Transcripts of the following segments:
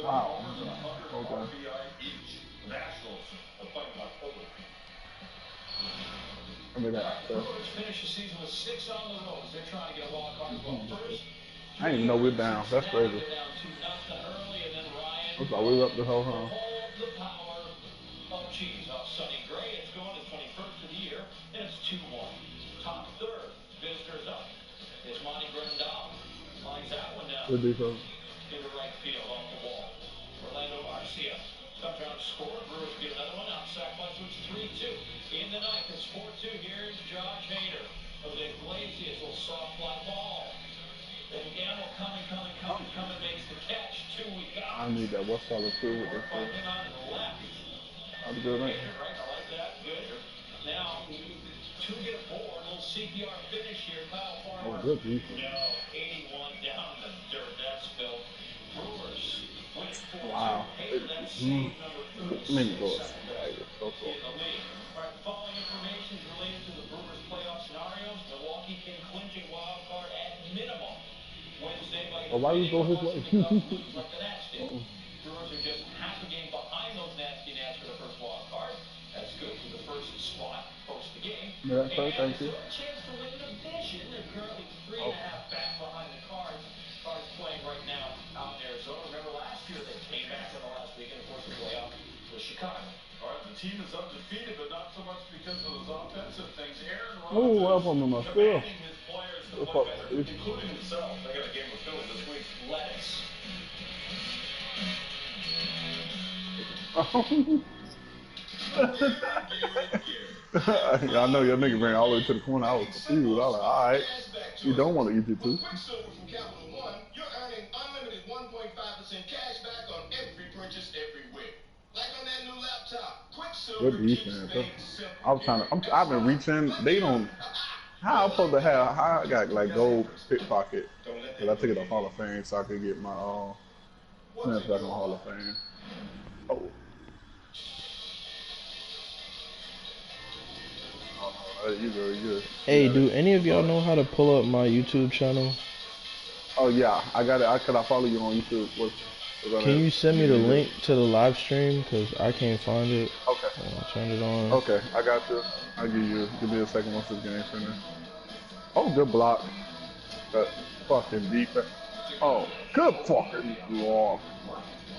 Wow. Okay. I mean that. I didn't even know we're down. That's crazy. I thought we were up the whole time. Good defense. I need that. What's all the food with this shit? That's good, man. Oh, good defense. Wow. Many goals. So cool. Following information related to the Brewers playoff scenarios, Milwaukee can clinch a wild card at minimum Wednesday by. Well, why do you go his way? Brewers are just half a game behind those nasty Nats for the first wild card. That's good for the first spot post the game. Yeah, thank you. Chance to win the division. They're currently 3.5 back behind the Cards. Cards playing right now out in Arizona. Remember last year they came back in the last weekend, of course, the playoff was Chicago. All right, the team is undefeated, but not so much because of those offensive things. Aaron Rodgers commanding his players to play better, including himself. They got a game with Philly this week. Lettuce. I know your nigga ran all the way to the corner. I was confused. I was like, all right, you don't want to eat it too. You're earning unlimited 1.5% cash back on every purchase every week. Like on that new laptop. Good defense. I've been reaching. They don't. How I'm supposed to have? How I got like gold pickpocket? Cause I took it off Hall of Fame so I could get my snaps back on Hall of Fame. Oh. You good. Hey, do any of y'all know how to pull up my YouTube channel? Oh yeah, I got it. Could I follow you on YouTube? Can you send me the link to the live stream? Cause I can't find it. Okay. Turn it on. Okay, I got you. I'll give me a second once this game's finished. Oh, good block. That fucking defense. Oh, good fucking block.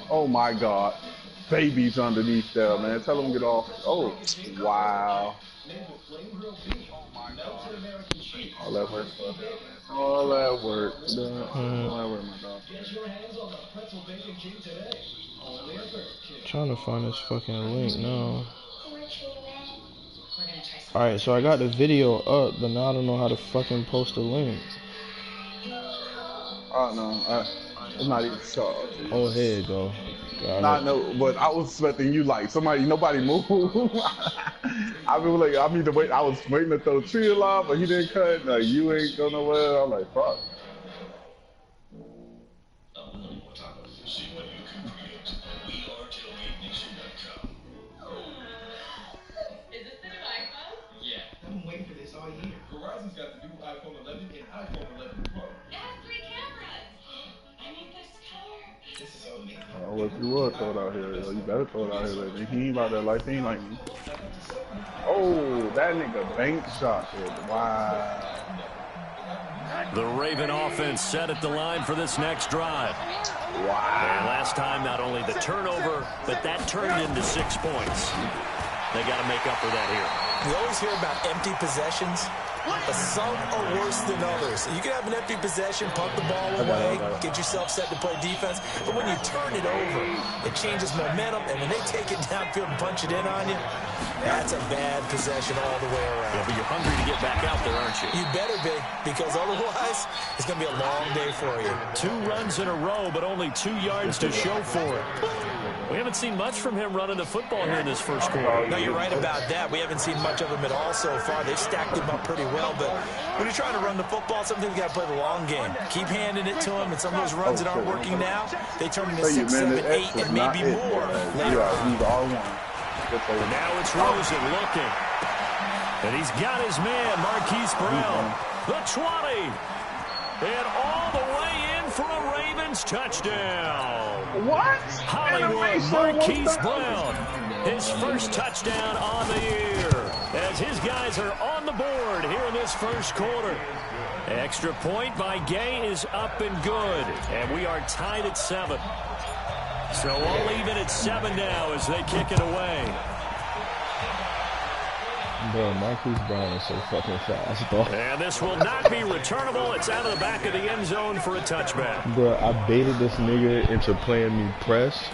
Oh my God. Babies underneath there, man. Tell them to get off. Oh, wow. All that work. All that work. All that work, my dog. Trying to find this fucking link now. Alright, so I got the video up, but now I don't know how to fucking post a link. No, it's not even so. Oh, here you go. No, but I was expecting you like nobody move. I was waiting to throw Tree alive, but he didn't cut. Like you ain't go nowhere. I'm like, fuck. If you would throw it out here, you better throw it out here, baby. He ain't about that life, he ain't like me. Oh, that nigga bank shot it. Wow. The Raven offense set at the line for this next drive. Wow. And last time, not only the turnover, but that turned into 6 points. They got to make up for that here. You always hear about empty possessions. But some are worse than others. You can have an empty possession, punt the ball away, get yourself set to play defense. But when you turn it over, it changes momentum. And when they take it downfield and punch it in on you, that's a bad possession all the way around. Yeah, but you're hungry to get back out there, aren't you? You better be, because otherwise, it's going to be a long day for you. 2 runs in a row, but only 2 yards to show for it. We haven't seen much from him running the football here in this first quarter. No, you're right about that. We haven't seen much of him at all so far. They've stacked him up pretty well. well. But when you're trying to run the football, sometimes you got to play the long game. Keep handing it to him, and some of those runs that aren't working now, they turn into 6, 7, 8, and maybe more later on. And now it's Rosen looking. And he's got his man, Marquise Brown. The 20. And all the way in for a Ravens touchdown. What? Hollywood Marquise Brown. His first touchdown on the year. As his guys are on the board here in this first quarter. Extra point by Gay is up and good. And we are tied at 7. So all even at 7 now as they kick it away. Bro, Marquise Brown is so fucking fast, bro. And this will not be returnable. It's out of the back of the end zone for a touchback. Bro, I baited this nigga into playing me press.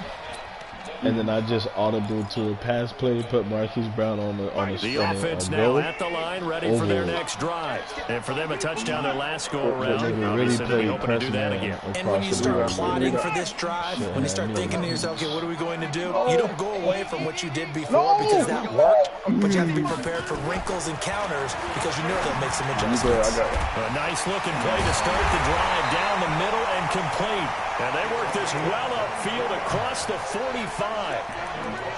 And then I just audible to a pass play, put Marquise Brown on the offense now at the line, ready for their next drive. And for them, a touchdown their last go-around. Obviously, they'll be hoping to do that again. And when you start plotting for this drive, when you start thinking to yourself, okay, what are we going to do? You don't go away from what you did before because that worked, but you have to be prepared for wrinkles and counters because you know they'll make some adjustments. A nice-looking play to start the drive down the middle and complete. And they work this well upfield across the 45.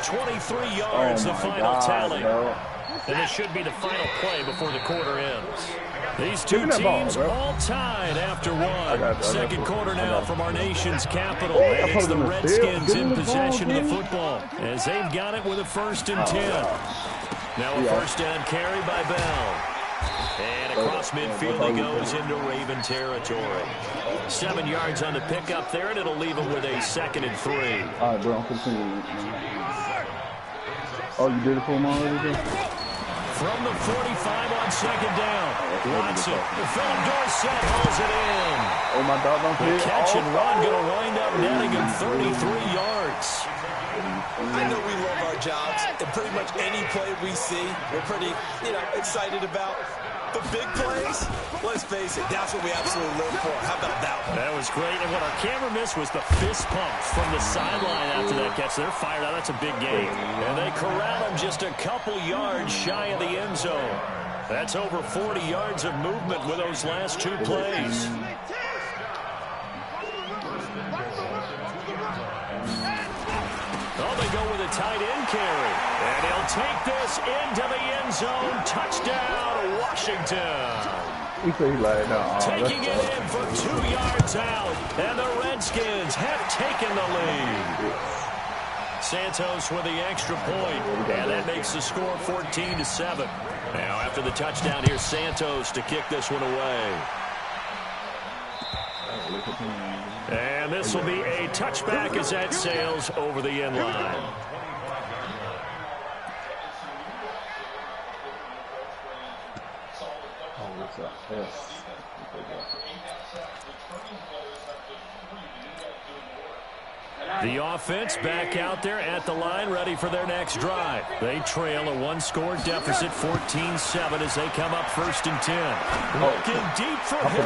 23 yards, the final tally. And this should be the final play before the quarter ends. These two teams all tied after one. Second quarter now from our nation's capital. And it's the Redskins in possession of the football as they've got it with a 1st and 10. Now a first down carry by Bell. And across midfield he goes into Raven territory. 7 yards on the pickup there, and it'll leave him with a 2nd and 3. All right, bro, I'm continuing. Oh, you did it for him already, bro? From the 45 on 2nd down. Watson. Philip Dorsett holds it in. Oh, my dog don't play. The catch and run going to wind up netting him 33 yards. I know we love our jobs, and pretty much any play we see, we're pretty, excited about. The big plays, let's face it, that's what we absolutely live for. How about that one? That was great, and what our camera missed was the fist pump from the sideline after that catch. They're fired out. That's a big game. And they corral him just a couple yards shy of the end zone. That's over 40 yards of movement with those last 2 plays. Oh, they go with a tight end carry. And he'll take this into the end zone. Touchdown, Washington. Taking it in for 2 yards out. And the Redskins have taken the lead. Santos with the extra point. And that makes the score 14-7. Now after the touchdown, here's Santos to kick this one away. And this will be a touchback as that sails over the end line. The offense back out there at the line, ready for their next drive. They trail a 1-score deficit, 14-7, as they come up 1st and 10. Looking deep for him.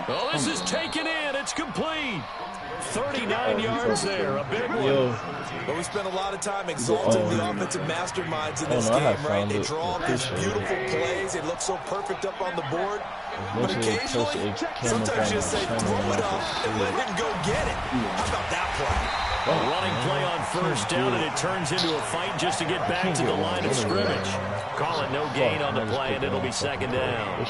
Oh, this is taken in. It's complete. 39 yards there, a big one. But we spent a lot of time exalting the offensive masterminds in this game, right? They draw up these beautiful plays. They look so perfect up on the board. But occasionally, sometimes you just say, throw it up and let him go get it. How about that play? A running play on 1st down, and it turns into a fight just to get back to the line of scrimmage. Call it no gain on the play, and it'll be 2nd down.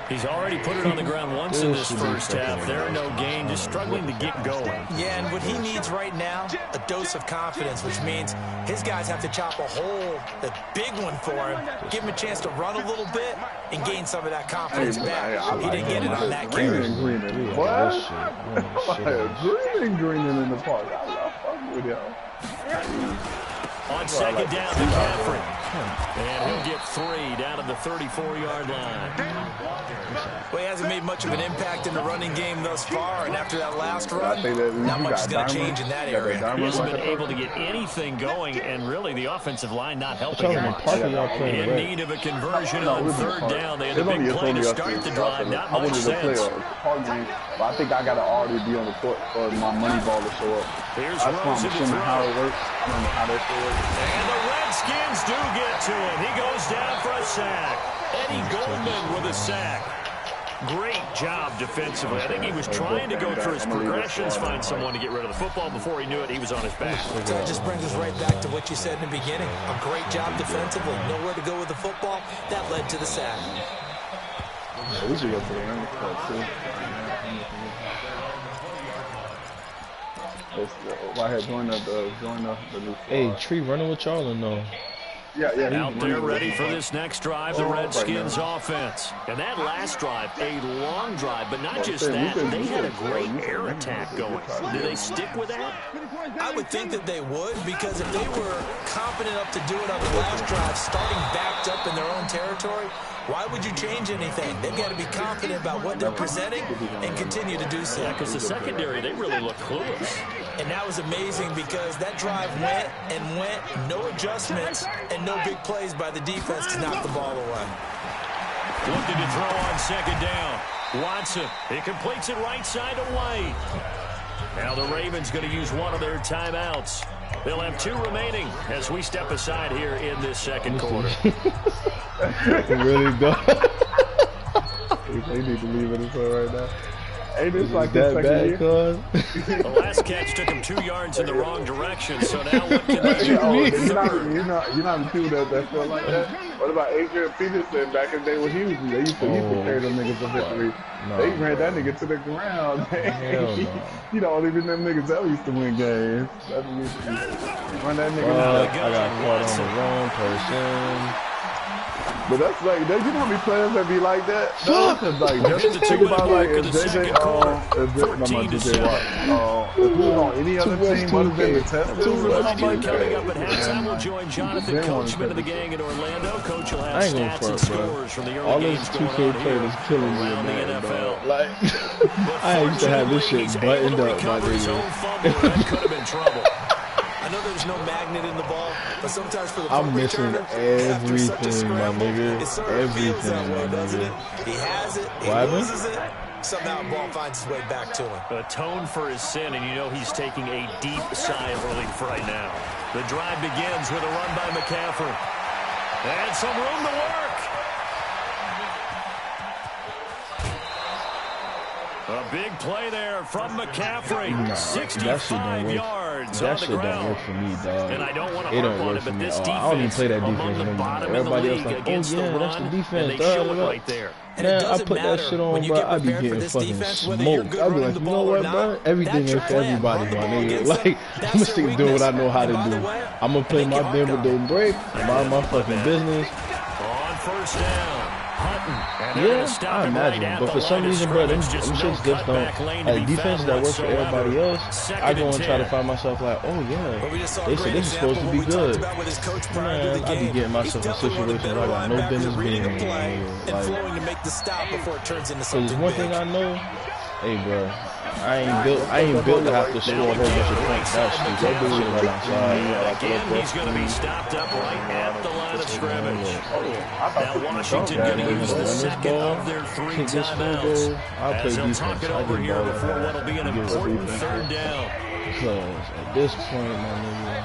He's already put it on the ground once in this first half. There, no gain, just struggling to get going. Yeah, and what he needs right now, a dose of confidence, which means his guys have to chop a hole, a big one for him, give him a chance to run a little bit, and gain some of that confidence back. He didn't get it on that carry. What? Greening in the park. I fuck with y'all. On 2nd down, McCaffrey. And he'll get 3 down at the 34-yard line. Well, he hasn't made much of an impact in the running game thus far, and after that last run, not much is going to change in that area. He hasn't been able to get anything going, and really the offensive line not helping him. In need of a conversion on 3rd down. They had a big play to start the drive, not much sense. I think I got to already be on the court for my money ball to show up. Here's That's why Rosen I'm to assuming throw. how it works. I don't know how that shit works. And the Redskins do get to him. He goes down for a sack. Eddie Goldman with a sack. Great job defensively. I think he was trying to go through his progressions, find someone to get rid of the football. Before he knew it, he was on his back. That just brings us right back to what you said in the beginning. A great job defensively. Nowhere to go with the football. That led to the sack. Yeah, we should go to the running club too. Why had joined the new. Hey, Tree running with y'all or no? Yeah. Out there ready for this next drive, the Redskins offense. And that last drive, a long drive, but not just that. They had a great air attack going. Do they stick with that? I would think that they would, because if they were confident enough to do it on the last drive, starting backed up in their own territory, why would you change anything? They've got to be confident about what they're presenting and continue to do so. Yeah, because the secondary, they really looked clueless. And that was amazing because that drive went and went, no adjustments, and no big plays by the defense to knock the ball away. Looking to throw on second down. Watson, he completes it right side to White. Now the Ravens going to use one of their timeouts. They'll have 2 remaining as we step aside here in this second quarter. Really don't. They need to leave it right now. Ain't this like that bad, cuz? The last catch took him 2 yards in the wrong direction, so now what can they do? You're not the people that feel like that. What about Adrian Peterson back in the day when he was they used to carry them niggas for victory. They ran that nigga to the ground. You don't even them niggas that used to win games. Run that nigga I got caught on the wrong person. But that's like, you know how many players that be like that? Fuck! Like, just think about like if JJ, if he was on any other team other than the Texans, Coming up at halftime, we'll join Jonathan Coachman of the gang in Orlando. Coach will have stats and scores from the all early this games 2K going on play here is killing me around the NFL. Like, I used to have this shit buttoned up, my nigga. That could have been trouble. I know there's no magnet in the ball, but sometimes for the I'm missing everything, my nigga. it sort of feels that way, doesn't it? He has it, he loses it, somehow the ball finds its way back to him. Atone for his sin, and you know he's taking a deep sigh of relief right now. The drive begins with a run by McCaffrey. And some room to work. A big play there from McCaffrey. 65 yards on the ground. That shit don't work for me, dog. And I don't want to it harp don't on work it, for but me this at all. I don't even play that defense anymore. Everybody else like, oh yeah, that's the defense. And they show it right there. Man, I put that shit on, bro. I be getting fucking smoked. I be like, you know what, bro? Everything ain't for everybody, my nigga. Like, I'm gonna stick doing what I know how to do. I'm gonna play my bend but don't break. Mind my fucking business. On first down. Yeah, I imagine. But for some reason, bro, them shits just don't. Like, defense that works for everybody else, I go and try to find myself like, oh, yeah, they said this is supposed to be good. Man, I be getting myself in situations where I got no business being in. Like, because one thing I know, hey, bro, I ain't built to have to score a whole bunch of points. That's stupid. That do shit right outside. Again, he's going to be stopped up right at the line of scrimmage. Now Washington going to use the second of their 3 timeouts. As they'll talk it over here before what will be an important third down. Because at this point, my nigga,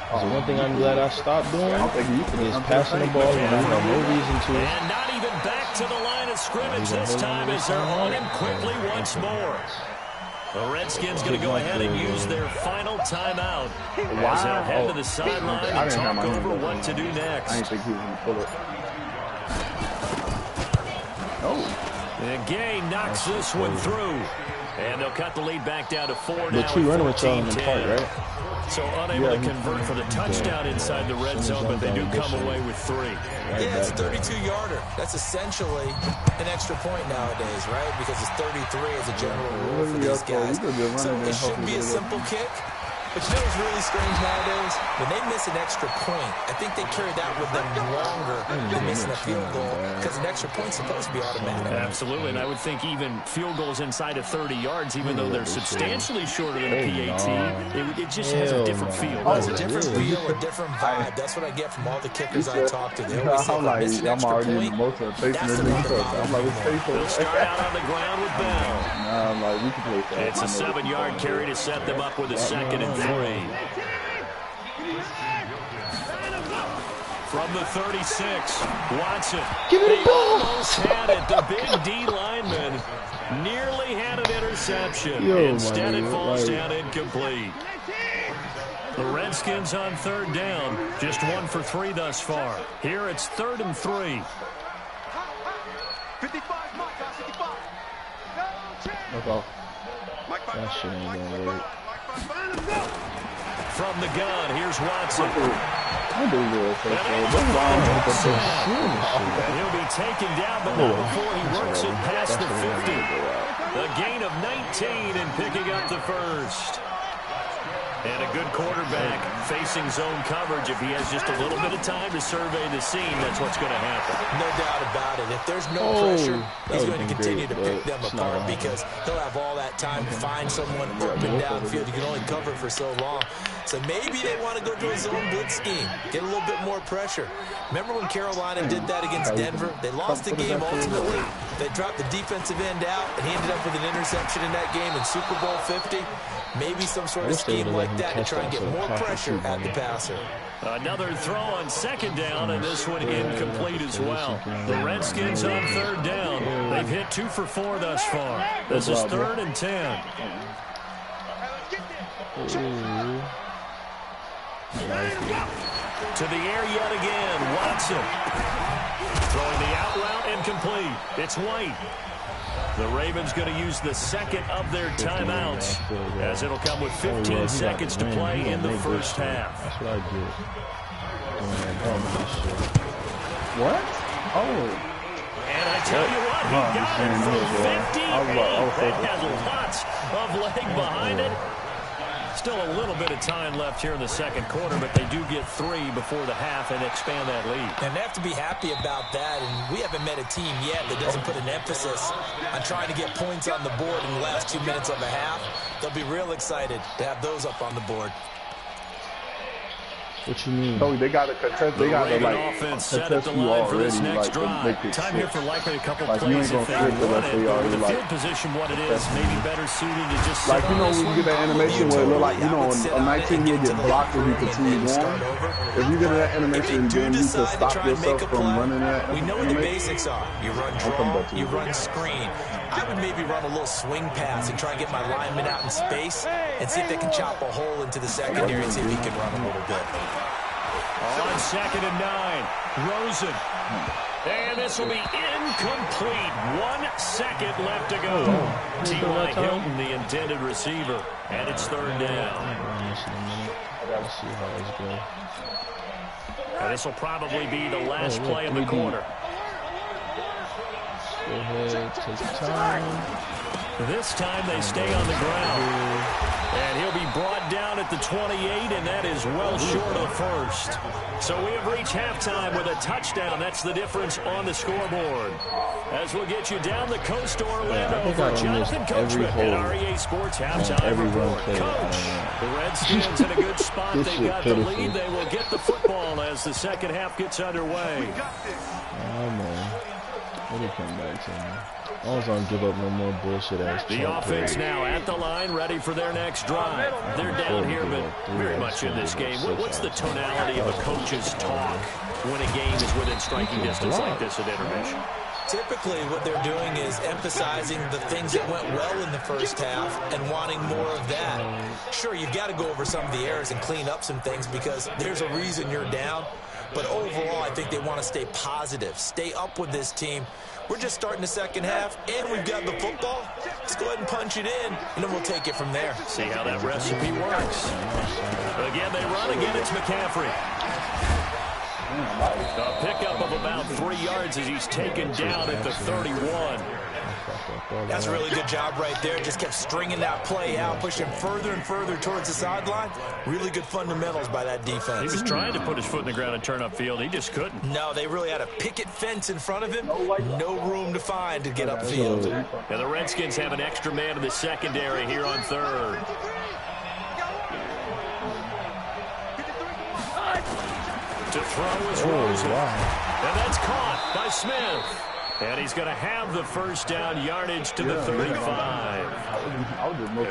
so one thing I'm glad I stopped doing is passing the ball when there's no reason to. And not even back to the line of scrimmage this time as they're on him quickly once more. The Redskins going to go ahead and use their final timeout as they'll head to the sideline and talk over what to do next. I didn't think he was going to pull it. And Gay knocks this one through. And they'll cut the lead back down to 4 now. But Tree running with y'all in the park, right? So unable to convert for the touchdown inside the red zone, but they do come away with 3. Yeah, it's a 32-yarder. That's essentially an extra point nowadays, right? Because it's 33 as a general rule for these guys. So it should be a simple kick. But you know what's really strange nowadays? When they miss an extra point, I think they carry that with them longer than missing a field goal because an extra point's supposed to be automatic. Absolutely, and I would think even field goals inside of 30 yards, even though they're substantially shorter than a PAT, it just has a different feel. It's a different feel, a different vibe. That's what I get from all the kickers I talk to. They always say, I'm like, I'm already in the most of the that's the part that I'm like, it's painful. They'll start out on the ground with Bell. Nah, I'm like, we can play that. It's a 7-yard carry to set them up with a 2nd and 3. From the 36, Watson. They almost had it. The big D lineman nearly had an interception. Instead, it falls down incomplete. The Redskins on 3rd down. Just 1 for 3 thus far. Here it's 3rd and 3. That shit ain't gonna work. From the gun, here's Watson. And he'll be taken down, but not before he works it past the 50. A gain of 19 and picking up the first. And a good quarterback facing zone coverage. If he has just a little bit of time to survey the scene, that's what's going to happen. No doubt about it. If there's no pressure, he's going to continue to pick them apart because he'll have all that time to find someone open downfield. You can only cover for so long. So maybe they want to go to a zone blitz scheme, get a little bit more pressure. Remember when Carolina did that against Denver? They lost the game ultimately. They dropped the defensive end out, and he ended up with an interception in that game in Super Bowl 50. Maybe some sort of scheme like that to try and get more pressure at the passer. Another throw on 2nd down, and this one incomplete as well. The Redskins on 3rd down. They've hit 2 for 4 thus far. This is 3rd and 10. To the air yet again, Watson. Throwing the out route incomplete. It's White. The Ravens going to use the 2nd of their timeouts as it'll come with 15 seconds to play in the first half. That's what I get. What? Oh. And I tell you what, he got it from 58. That had lots of leg behind it. Still a little bit of time left here in the 2nd quarter, but they do get 3 before the half and expand that lead. And they have to be happy about that, and we haven't met a team yet that doesn't put an emphasis on trying to get points on the board in the last 2 minutes of a half. They'll be real excited to have those up on the board. What you mean? No, they got to contest. They got to offense set at the line for this next drive. Time here for likely a couple plays if they want it. With the field position what it is, maybe better suited to just sit you know, when you get that animation where it look like, you know, a 19-year get blocked and you continue going. If you get that animation, then you can stop yourself from running that. We know what the basics are. You run draw, you run screen. I would maybe run a little swing pass and try and get my lineman out in space and see if they can chop a hole into the secondary and see if he can run a little bit. On 2nd and 9, Rosen. And this will be incomplete. 1 second left to go. T.Y. Hilton, the intended receiver. And it's 3rd down. Let's see how this goes. And this will probably be the last play of the quarter. Go ahead, take your time. This time they stay on the ground. And he'll be brought down at the 28, and that is well short of first. So we have reached halftime with a touchdown. That's the difference on the scoreboard. As we'll get you down the coast to Orlando for Jonathan Coachman at REA Sports Halftime Report. Coach, the Redskins in a good spot. They've got the lead. They will get the football as the 2nd half gets underway. Oh, man. What do you come back to me? I was going to give up no more bullshit ass. The offense now at the line, ready for their next drive. They're down here, but very much in this game. What's the tonality of a coach's talk when a game is within striking distance like this at intermission? Typically, what they're doing is emphasizing the things that went well in the first half and wanting more of that. Sure, you've got to go over some of the errors and clean up some things because there's a reason you're down. But overall, I think they want to stay positive, stay up with this team. We're just starting the 2nd half, and we've got the football. Let's go ahead and punch it in, and then we'll take it from there. See how that recipe works. Again, they run. Again, it's McCaffrey. A pickup of about 3 yards as he's taken down at the 31. That's a really good job right there. Just kept stringing that play out, pushing further and further towards the sideline. Really good fundamentals by that defense. He was trying to put his foot in the ground and turn upfield. He just couldn't. No, they really had a picket fence in front of him. No room to find to get upfield. And the Redskins have an extra man in the secondary here on third. To throw is Rosen. And that's caught by Smith. And he's going to have the first down yardage to the 35.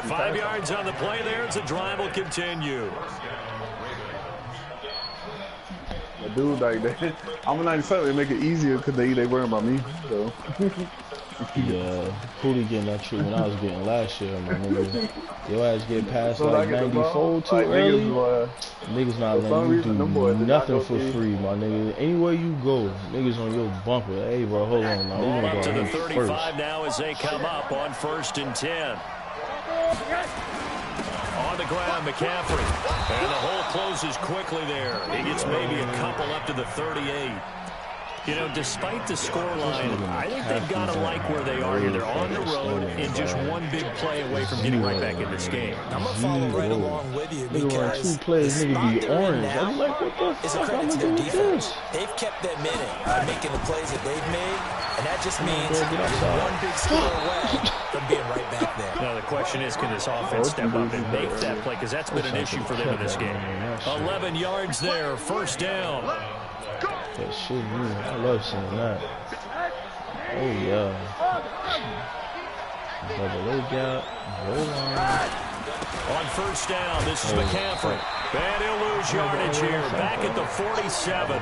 5 yards on the play there. It's a drive will continue. The dude like that. I'm a 97. They make it easier because they worrying about me. So. Yeah, Cooley getting that treatment I was getting last year, my nigga. Your ass get past like 94 too early. Niggas not letting you do nothing for free, my nigga. Anywhere you go, niggas on your bumper. Hey, bro, hold on now. We're Up to the 35 first. now as they come up on 1st and 10. On the ground, McCaffrey. And the hole closes quickly there. He gets maybe a couple up to the 38. You know, despite the scoreline, I think they've got to like where they are here. They're on the road and just one big play away from getting right back in this game. I'm going to follow right along with you because two plays, nigga, be orange. I'm like, what the it's a credit to their defense. They've kept them in it by making the plays that they've made, and that just means one big score away from being right back there. Now, the question is, can this offense step up and make that play? Because that's been an issue for them in this game. 11 yards there, first down. That shit, man. I love seeing that. Oh, yeah. Double leg out. Roll on. On first down, this is McCaffrey. And he'll lose yardage here. Back at the 47.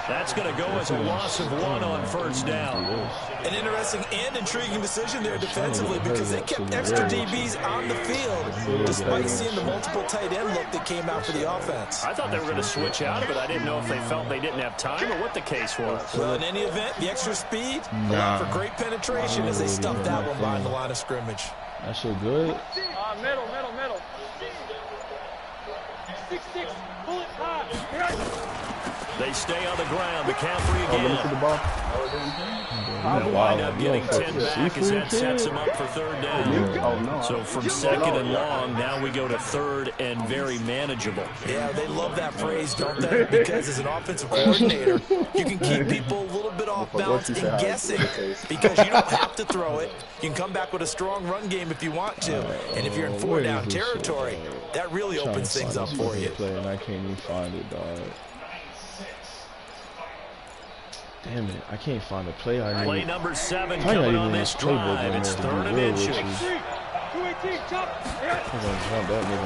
That's going to go as a loss of 1 on first down. An interesting and intriguing decision there defensively because they kept extra DBs on the field despite seeing the multiple tight end look that came out for the offense. I thought they were going to switch out of it. I didn't know if they felt they didn't have time or what the case was. Well, in any event, the extra speed allowed for great penetration as they stuffed that one behind the line of scrimmage. That shit good. Middle. 6-6, pull it high. They stay on the ground. McCaffrey again. They'll wind up getting 10 back as that sets him up for third down. So from second and long, now we go to third and very manageable. Yeah, they love that phrase, don't they? Because as an offensive coordinator, you can keep people a little bit off balance and guessing because you don't have to throw it. You can come back with a strong run game if you want to. And if you're in 4-down territory, that really opens things up for you. And I can't even find it, dog. Damn it, I can't find a play I need. Play number 7 coming on this drive. It's 3rd and inches.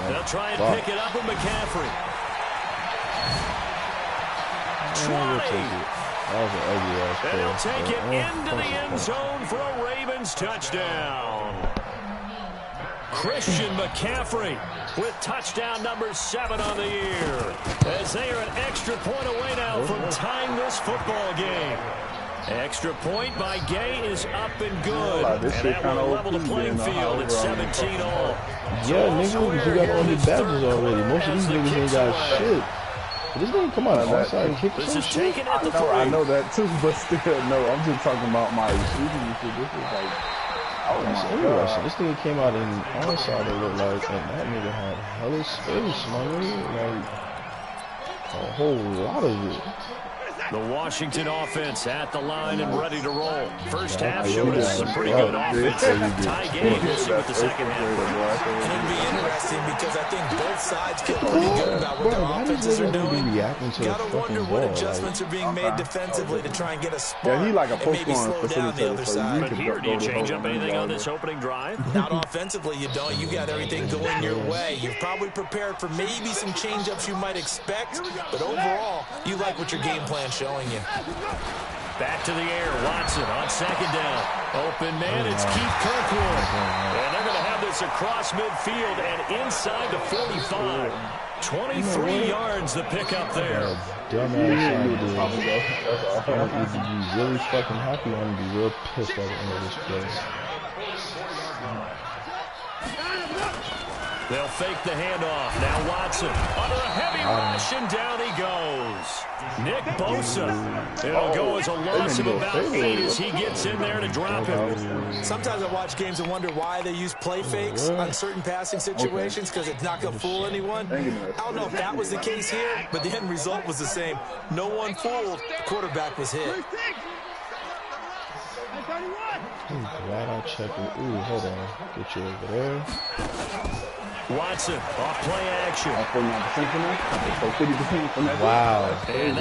They'll try and pick it up with McCaffrey. 20. That was an ugly ass play. And he'll take it into the end zone for a Ravens touchdown. Christian McCaffrey with touchdown number 7 on the year. As they are an extra point away now from tying this football game. Extra point by Gay is up and good. And that will level the playing field at 17 all. Yeah, niggas, you got all the badges already. Most of these niggas ain't got shit. This nigga come out outside kick This is taken at the 3. I know that too, but still, no. I'm just talking about my shooting shit. This is like, oh my God. This nigga came out in onside, it looked like, and that nigga had hella space, my nigga. Like, a whole lot of it. The Washington offense at the line and ready to roll. First half showed us some pretty good offense. Tie game, we'll see what the second half brings. And it'll be interesting because I think both sides feel pretty good about what their offenses are doing. Gotta wonder what adjustments are being made defensively to try and get a spark and maybe slow down the other side. But here, do you change up anything on this opening drive? Not offensively, you don't. You got everything going your way. You've probably prepared for maybe some change-ups you might expect, but overall, you like what your game plan showing you. Back to the air, Watson on second down. Open man, it's Keith Kirkwood. And they're going to have this across midfield and inside the 45. 23 yards the pickup there. Dumbass idea. If you be really fucking happy, I'm going to be real pissed at the end of this play. They'll fake the handoff. Now Watson under a heavy rush, and down he goes. Nick Bosa. It'll go as a loss of about 8 as he gets in there to drop him. Sometimes I watch games and wonder why they use play fakes on certain passing situations because it's not going to fool anyone. I don't know if that was the case here, but the end result was the same. No one fooled. The quarterback was hit. Glad I checked it. Ooh, hold on. Get you over there. Watson, off play action. Wow.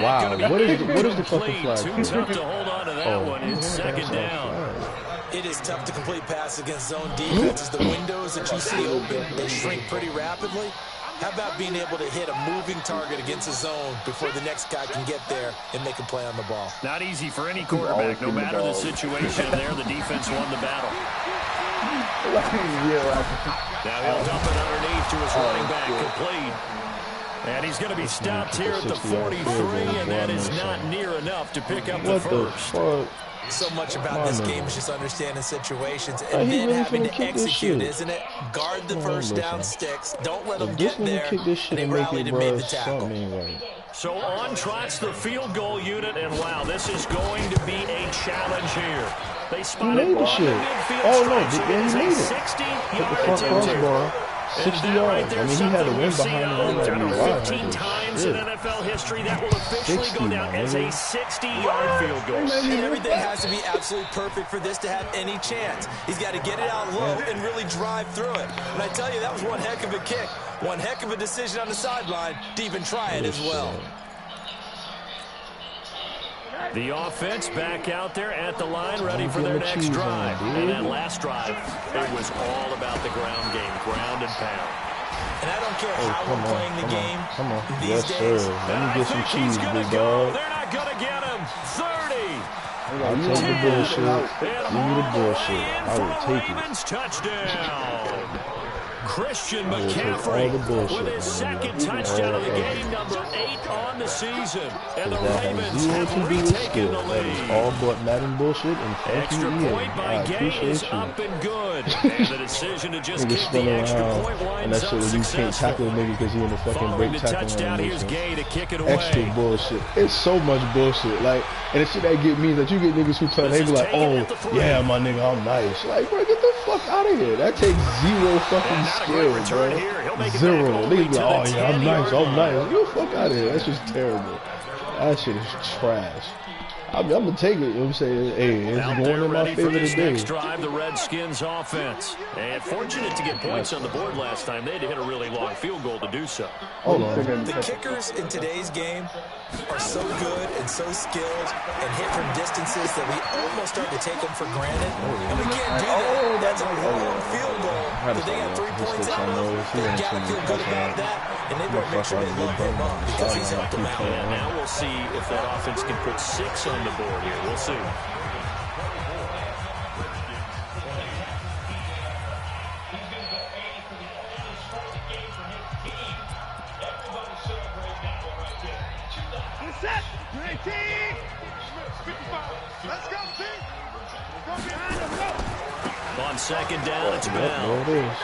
Wow. What is the fucking flag? Too tough to hold on to that one. It's second down. It is tough to complete passes against zone defenses. The windows that you see open, they shrink pretty rapidly. How about being able to hit a moving target against a zone before the next guy can get there and make a play on the ball? Not easy for any quarterback. No matter the situation there, the defense won the battle. Now he'll dump it underneath to his running back, complete. And he's going to be stopped here at the 43, and that is not near enough to pick up the first. So much about this game is just understanding situations and then having to execute, isn't it? Guard the first down sticks. Don't let them get there. And they rallied and made the tackle. So on trots the field goal unit, and wow, this is going to be a challenge here. They spotted one in midfield stretch. It is a 60-yard attempt. 60 yards. I mean, he had a win behind him. 15 times in NFL history, that will officially go down as a 60-yard field goal. Everything has to be absolutely perfect for this to have any chance. He's got to get it out low and really drive through it. And I tell you, that was one heck of a kick. One heck of a decision on the sideline to even try it as well. The offense back out there at the line, ready for their next drive. And that last drive, it was all about the ground game, ground and pound. And I don't care how we're playing the game these days. Yes, sir. Let me get some cheese, big dog. They're not going to get him. 30. I'll take the bullshit. Give me the bullshit. I will take it. Touchdown. Christian McCaffrey with his second touchdown of the game, number 8 on the season. And the Ravens have retaken the lead. All but Madden bullshit and extra point by Gay is up and good. And the decision to just kick the extra point winds up successful. You can't tackle a nigga because he in the fucking break tackle. Touchdown, here's Gay to kick it away. Extra bullshit. It's so much bullshit. Like, and the shit that get me is that you get niggas who tell they be like, oh, yeah, my nigga, I'm nice. Like, bro, get the fuck out of here. That takes zero fucking skill, bro. Zero. Niggas be like, oh, yeah, I'm nice. I'm nice. Get the fuck out of here. That's just terrible. That shit is trash. I'm going to take it. You know what I'm saying? Hey, it's going in my favor today. Next drive, the Redskins offense. And fortunate to get points on the board last time. They had to hit a really long field goal to do so. Hold on. The kickers in today's game are so good and so skilled and hit from distances that we almost start to take them for granted. And we can't do that. That's a long field goal. But they got 3 points out of it. They got to feel good about that. And they better make sure they load him up because he's helped them out. And now we'll see if that offense can put 6 on the board here. We'll see. Set. Let's go, team. Go behind him. Go. On second down, it's Bell. There it is.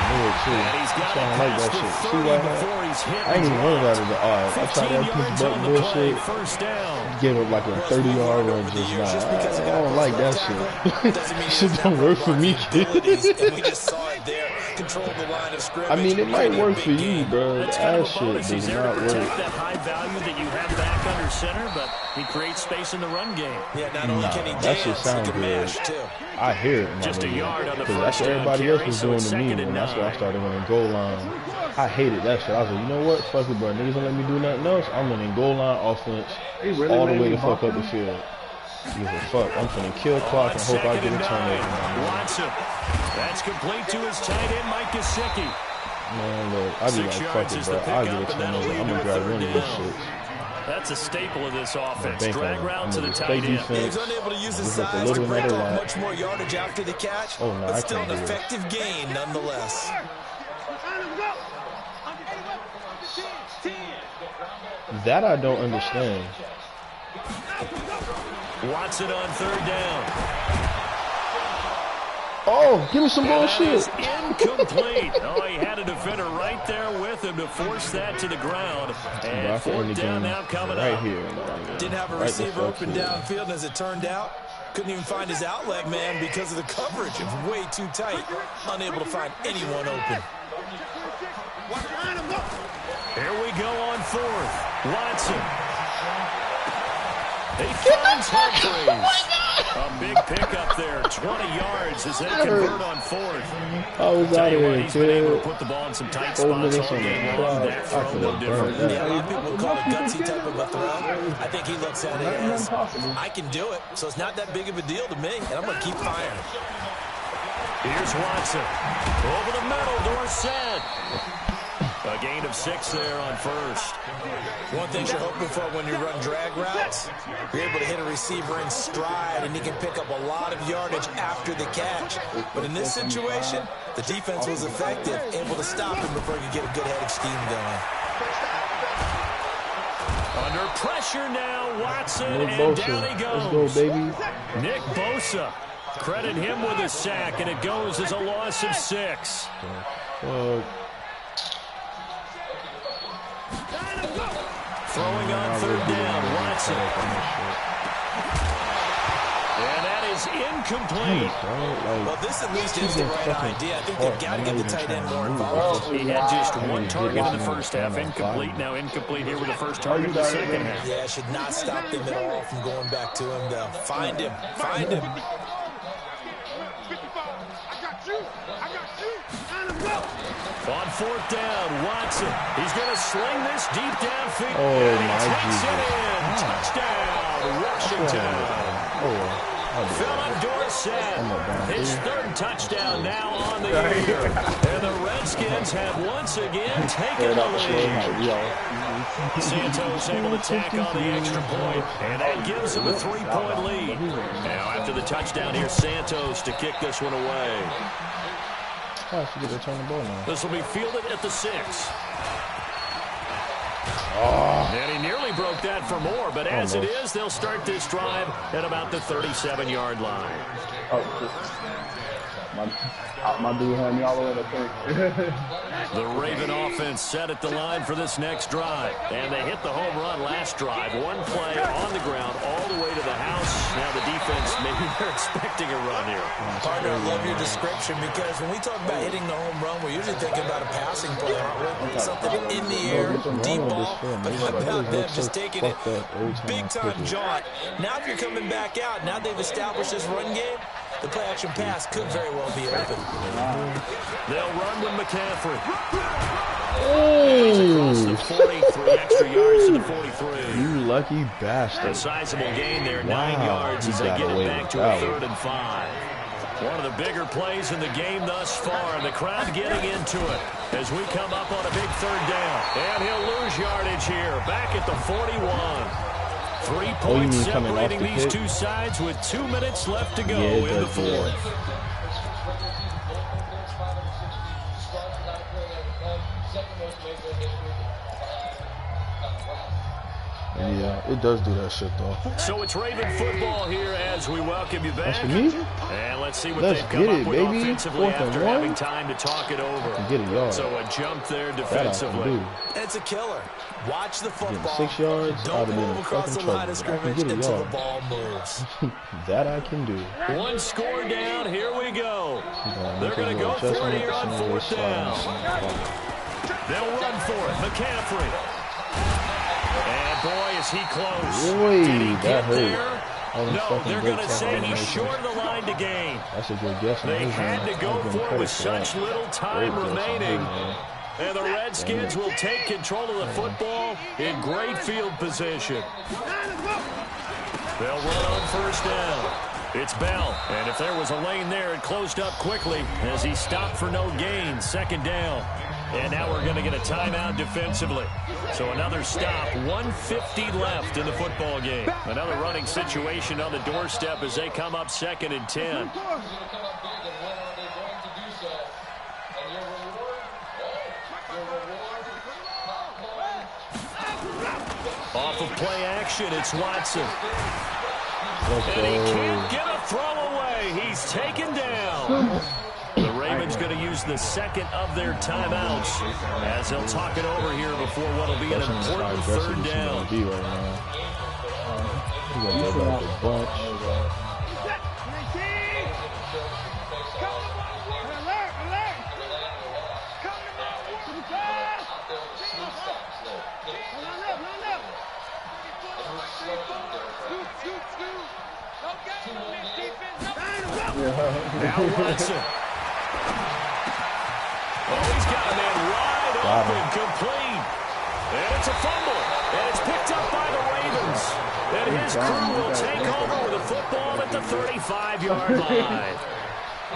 I knew it too. I don't like that shit. See what happened? I ain't even worried about it. Alright, I tried that push button bullshit. Gave up like a 30-yard run just now. I don't like that shit. Shit don't work for me, kid. I mean, it might work for you, bro. That shit does not work. That high value that you have back under center, but he creates space in the run game. Yeah, not only can he dance, that shit sounds good. I hear it, just a yard on the first that's what everybody else was doing to me, and that's why I started running goal line. I hated that shit. I was like, you know what? Fuck it, bro. Niggas don't let me do nothing else. I'm running goal line offense all the way to fuck up the field. Give a fuck. I'm finna kill clock and hope I get a turnover. Watson. That's complete to his tight end, Mike Gesicki. Man, look, I be like, fuck it, bro. I'll get a turnover. I'm gonna grab one of this shit. That's a staple of this offense. Drag route to the tight end. He's unable to use his size to break up much more yardage after the catch, but still an effective gain nonetheless. That I don't understand. Watson on third down. Oh, give me some bullshit. Incomplete. Oh, he had a defender right there with him to force that to the ground. And fourth down now coming right up. Here. Didn't have a receiver open downfield, and as it turned out, couldn't even find his outlet man because of the coverage. It was way too tight. Unable to find anyone open. Here we go on fourth. Watson. He finds Humphries. A big pickup there, 20 yards as they convert on fourth. I was out of here, he's been able to put the ball in some tight spots all game long. That throw no different. Yeah, a lot of people would call it a gutsy type of a throw. I think he looks at it as, I can do it, so it's not that big of a deal to me, and I'm going to keep firing. Here's Watson. Over the middle, Dorsett. A gain of 6 there on first. One thing you're hoping for when you run drag routes, you're able to hit a receiver in stride, and he can pick up a lot of yardage after the catch. But in this situation, the defense was effective, able to stop him before he could get a good headed scheme going. Under pressure now, Watson, Nick and Bosa. down he goes. Let's go, baby. Nick Bosa. Credit him with a sack, and it goes as a loss of 6. Throwing on third down, Watson. And that is incomplete. Well, this at least is the right idea. I think they've got to get the tight end more involved. He had just 1 target in the first half, incomplete. Now incomplete here with the first target in the second half. Yeah, should not stop them at all from going back to him, though. Find him. Find him. On fourth down, Watson. He's going to sling this deep downfield. Oh, and he my takes Jesus. it in. Touchdown, Washington. Philip Dorsett, his 3rd touchdown now on the year. And the Redskins have once again taken the lead. Santos able to tack on the extra point, and that gives him a 3-point lead. Now after the touchdown here, Santos to kick this one away. Oh, she get to turn the ball now. This will be fielded at the 6. And he nearly broke that for more, but as it is, they'll start this drive at about the 37-yard line. My dude had me all the way to 30. The Raven offense set at the line for this next drive. And they hit the home run last drive. 1 play on the ground all the way to the house. Now the defense, maybe they're expecting a run here. Partner, I love your description because when we talk about hitting the home run, we're usually thinking about a passing play, aren't we? Something in the air, deep ball. But how about them just taking it big-time jaunt? Now if you're coming back out, now they've established this run game, the play-action pass could very well be open. They'll run with McCaffrey. Oh, The 43 extra yards to the 43. you lucky bastard. A sizable gain there, 9 yards as they get it back to a 3rd and 5. One of the bigger plays in the game thus far, and the crowd getting into it as we come up on a big 3rd down. And he'll lose yardage here, back at the 41. 3 points separating these two sides with 2 minutes left to go in the 4th. Yeah, it does do that shit, though. So it's Raven football here as we welcome you back. That's for me? And let's see what Let's they've come get up it, with baby. offensively 4th and after 1. having time to talk it over. Get a yard. So a jump there That I can defensively. do. It's a killer. Watch the football. 6 yards, I'd Don't have been move in across the fucking line of trouble. I can scrimmage get a until the yard. ball moves. That I can do. 1 score down. Here we go. They're going to go for it here on 4th down. They'll run for it. McCaffrey. And boy, is he close. Boy, Did he that get hurt. there? No, they're going to say he's animation. short of the line to gain. That's a good guess. They had to go for it with such little time remaining. And the Redskins will take control of the football in great field position. They'll run on 1st down. It's Bell, and if there was a lane there, it closed up quickly as he stopped for no gain. 2nd down. And now we're going to get a timeout defensively. So another stop, 1:50 left in the football game. Another running situation on the doorstep as they come up 2nd and 10. Off of play action, it's Watson. And he can't get a throw away. He's taken down. The Ravens going to use the second of their timeouts as they'll talk it over here before what will be an important third down. Now Watson. Oh, he's got a man wide open, complete. And it's a fumble. And it's picked up by the Ravens. And his crew will take over with a football at the 35-yard line.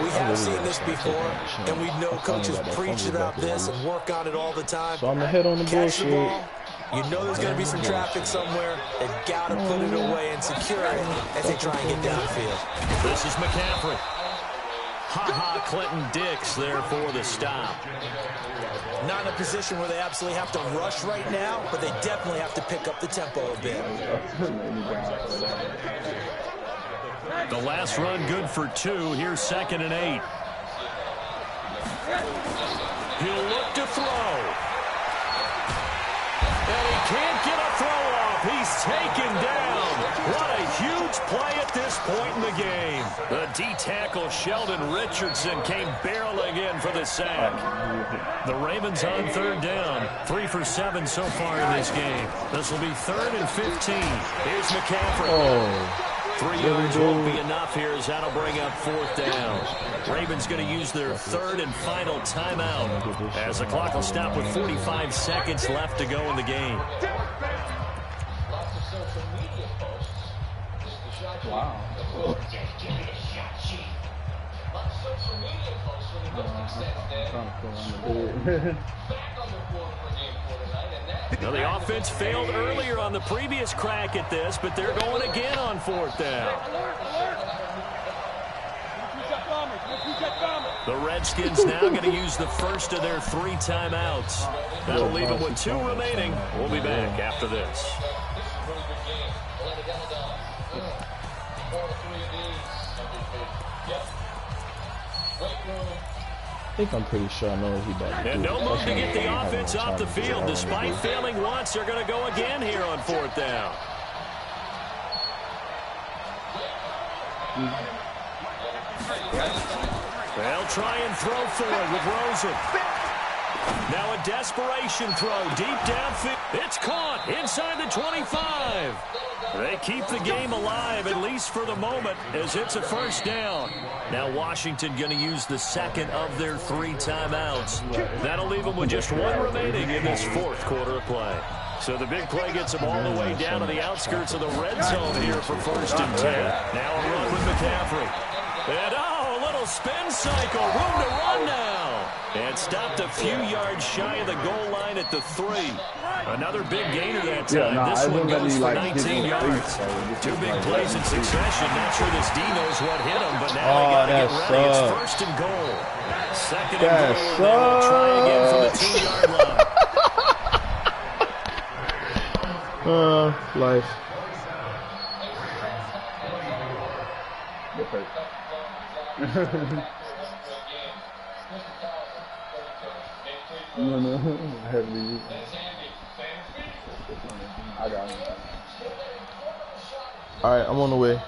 We have seen this before, and we know coaches preach about this and work on it all the time. So I'm ahead on the bullshit. You know there's going to be some traffic somewhere. They've got to put it away and secure it as they try and get downfield. This is McCaffrey. Clinton Dix there for the stop. Not in a position where they absolutely have to rush right now, but they definitely have to pick up the tempo a bit. The last run good for 2. Here's 2nd and 8. He'll look to throw. And he can't get a throw off. He's taken down. What a huge play at this point in the game. The D-tackle Sheldon Richardson came barreling in for the sack. The Ravens on 3rd down. 3 for 7 so far in this game. This will be 3rd and 15. Here's McCaffrey. 3 yards won't be enough here as that'll bring up 4th down. Ravens going to use their 3rd and final timeout as the clock will stop with 45 seconds left to go in the game. Wow. Now the offense failed earlier on the previous crack at this, but they're going again on 4th down. The Redskins now going to use the first of their 3 timeouts. That'll leave them with 2 remaining. We'll be back after this. I think I'm pretty sure I know what he's about to do. And no move to get the offense off the field. Despite failing once, they're going to go again here on 4th down. They'll try and throw for it with Rosen. Now a desperation throw deep downfield. It's caught inside the 25. They keep the game alive, at least for the moment, as it's a 1st down. Now Washington going to use the second of their 3 timeouts. That'll leave them with just 1 remaining in this 4th quarter of play. So the big play gets them all the way down to the outskirts of the red zone here for 1st and 10. Now a run with McCaffrey. And a little spin cycle. Room to run now. And stopped a few yards shy of the goal line at the 3. Another big gainer that time. This one goes for 19 yards. 2 big plays in succession. Not sure this D knows what hit him, but now they got to get ready. It's 1st and goal. 2nd and goal. They will try again from the 2-yard line. Life. No, heavily. I got him. All right, I'm on the way.